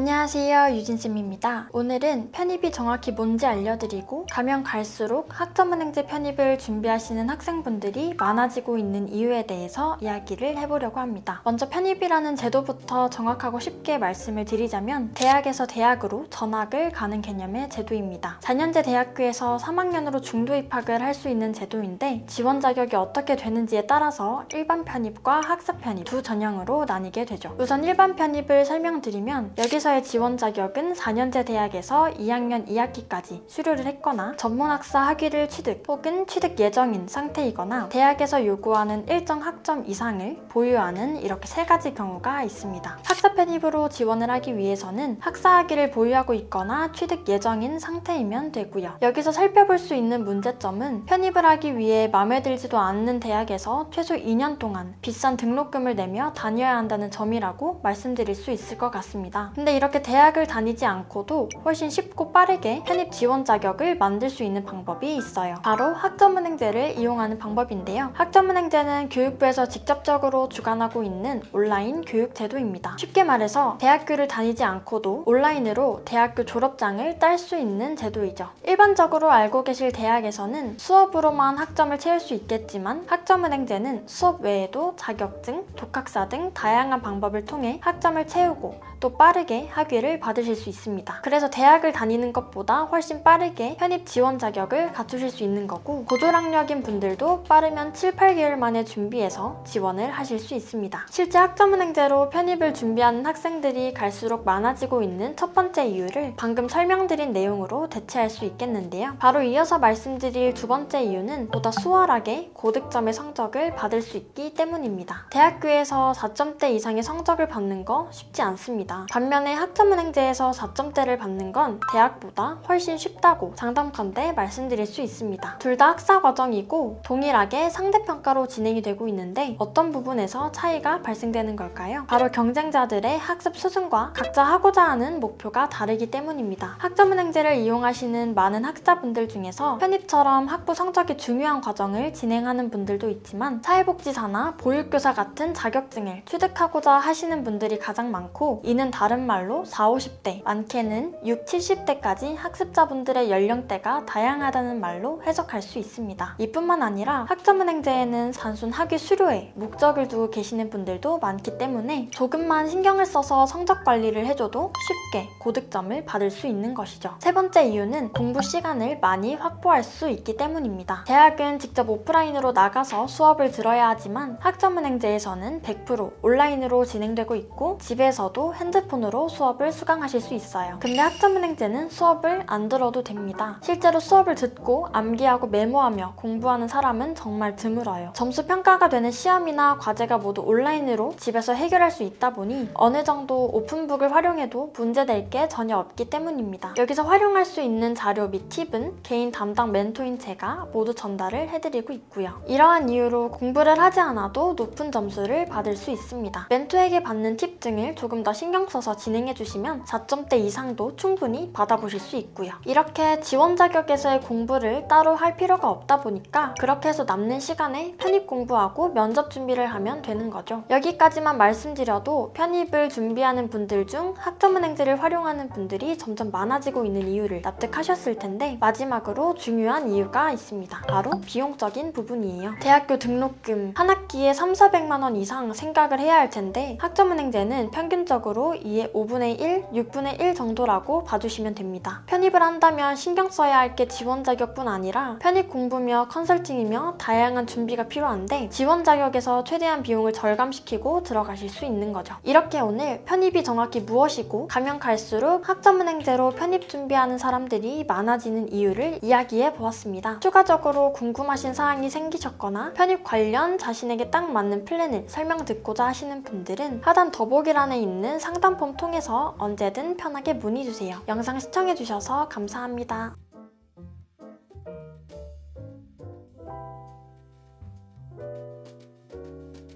안녕하세요, 유진쌤입니다. 오늘은 편입이 정확히 뭔지 알려드리고 가면 갈수록 학점은행제 편입을 준비하시는 학생분들이 많아지고 있는 이유에 대해서 이야기를 해보려고 합니다. 먼저 편입이라는 제도부터 정확하고 쉽게 말씀을 드리자면 대학에서 대학으로 전학을 가는 개념의 제도입니다. 4년제 대학교에서 3학년으로 중도 입학을 할 수 있는 제도인데 지원 자격이 어떻게 되는지에 따라서 일반 편입과 학사 편입 두 전형으로 나뉘게 되죠. 우선 일반 편입을 설명드리면 여기서의 지원 자격은 4년제 대학에서 2학년 2학기까지 수료를 했거나 전문학사 학위를 취득 혹은 취득 예정인 상태이거나 대학에서 요구하는 일정 학점 이상을 보유하는 이렇게 세 가지 경우가 있습니다. 학사 편입으로 지원을 하기 위해서는 학사 학위를 보유하고 있거나 취득 예정인 상태이면 되고요. 여기서 살펴볼 수 있는 문제점은 편입을 하기 위해 마음에 들지도 않는 대학에서 최소 2년 동안 비싼 등록금을 내며 다녀야 한다는 점이라고 말씀드릴 수 있을 것 같습니다. 근데 이렇게 대학을 다니지 않고도 훨씬 쉽고 빠르게 편입 지원 자격을 만들 수 있는 방법이 있어요. 바로 학점은행제를 이용하는 방법인데요. 학점은행제는 교육부에서 직접적으로 주관하고 있는 온라인 교육 제도입니다. 쉽게 말해서 대학교를 다니지 않고도 온라인으로 대학교 졸업장을 딸 수 있는 제도이죠. 일반적으로 알고 계실 대학에서는 수업으로만 학점을 채울 수 있겠지만 학점은행제는 수업 외에도 자격증, 독학사 등 다양한 방법을 통해 학점을 채우고 또 빠르게 학위를 받으실 수 있습니다. 그래서 대학을 다니는 것보다 훨씬 빠르게 편입 지원 자격을 갖추실 수 있는 거고 고졸학력인 분들도 빠르면 7, 8개월 만에 준비해서 지원을 하실 수 있습니다. 실제 학점은행제로 편입을 준비하는 학생들이 갈수록 많아지고 있는 첫 번째 이유를 방금 설명드린 내용으로 대체할 수 있겠는데요. 바로 이어서 말씀드릴 두 번째 이유는 보다 수월하게 고득점의 성적을 받을 수 있기 때문입니다. 대학교에서 4점대 이상의 성적을 받는 거 쉽지 않습니다. 반면에 학점은행제에서 4점대를 받는 건 대학보다 훨씬 쉽다고 장담컨대 말씀드릴 수 있습니다. 둘 다 학사 과정이고 동일하게 상대평가로 진행이 되고 있는데 어떤 부분에서 차이가 발생되는 걸까요? 바로 경쟁자들의 학습 수준과 각자 하고자 하는 목표가 다르기 때문입니다. 학점은행제를 이용하시는 많은 학자분들 중에서 편입처럼 학부 성적이 중요한 과정을 진행하는 분들도 있지만 사회복지사나 보육교사 같은 자격증을 취득하고자 하시는 분들이 가장 많고 이는 다른 말로 40, 50대, 많게는 60, 70대까지 학습자분들의 연령대가 다양하다는 말로 해석할 수 있습니다. 이뿐만 아니라 학점은행제에는 단순 학위 수료에 목적을 두고 계시는 분들도 많기 때문에 조금만 신경을 써서 성적 관리를 해줘도 쉽게 고득점을 받을 수 있는 것이죠. 세 번째 이유는 공부 시간을 많이 확보할 수 있기 때문입니다. 대학은 직접 오프라인으로 나가서 수업을 들어야 하지만 학점은행제에서는 100% 온라인으로 진행되고 있고 집에서도 핸드폰으로 수업을 수강하실 수 있어요. 근데 학점은행제는 수업을 안 들어도 됩니다. 실제로 수업을 듣고 암기하고 메모하며 공부하는 사람은 정말 드물어요. 점수 평가가 되는 시험이나 과제가 모두 온라인으로 집에서 해결할 수 있다 보니 어느 정도 오픈북을 활용해도 문제될 게 전혀 없기 때문입니다. 여기서 활용할 수 있는 자료 및 팁은 개인 담당 멘토인 제가 모두 전달을 해드리고 있고요. 이러한 이유로 공부를 하지 않아도 높은 점수를 받을 수 있습니다. 멘토에게 받는 팁 등을 조금 더 신경 써서 진행해주시면 4점대 이상도 충분히 받아보실 수 있고요. 이렇게 지원 자격에서의 공부를 따로 할 필요가 없다 보니까 그렇게 해서 남는 시간에 편입 공부하고 면접 준비를 하면 되는 거죠. 여기까지만 말씀드려도 편입을 준비하는 분들 중 학점은행제를 활용하는 분들이 점점 많아지고 있는 이유를 납득하셨을 텐데 마지막으로 중요한 이유가 있습니다. 바로 비용적인 부분이에요. 대학교 등록금 한 학기에 3, 400만 원 이상 생각을 해야 할 텐데 학점은행제는 평균적으로 이에 5분의 1, 6분의 1 정도라고 봐주시면 됩니다. 편입을 한다면 신경 써야 할 게 지원 자격뿐 아니라 편입 공부며 컨설팅이며 다양한 준비가 필요한데 지원 자격에서 최대한 비용을 절감시키고 들어가실 수 있는 거죠. 이렇게 오늘 편입이 정확히 무엇이고 가면 갈수록 학점은행제로 편입 준비하는 사람들이 많아지는 이유를 이야기해 보았습니다. 추가적으로 궁금하신 사항이 생기셨거나 편입 관련 자신에게 딱 맞는 플랜을 설명 듣고자 하시는 분들은 하단 더보기란에 있는 상담 폼 통해서 언제든 편하게 문의주세요. 영상 시청해주셔서 감사합니다.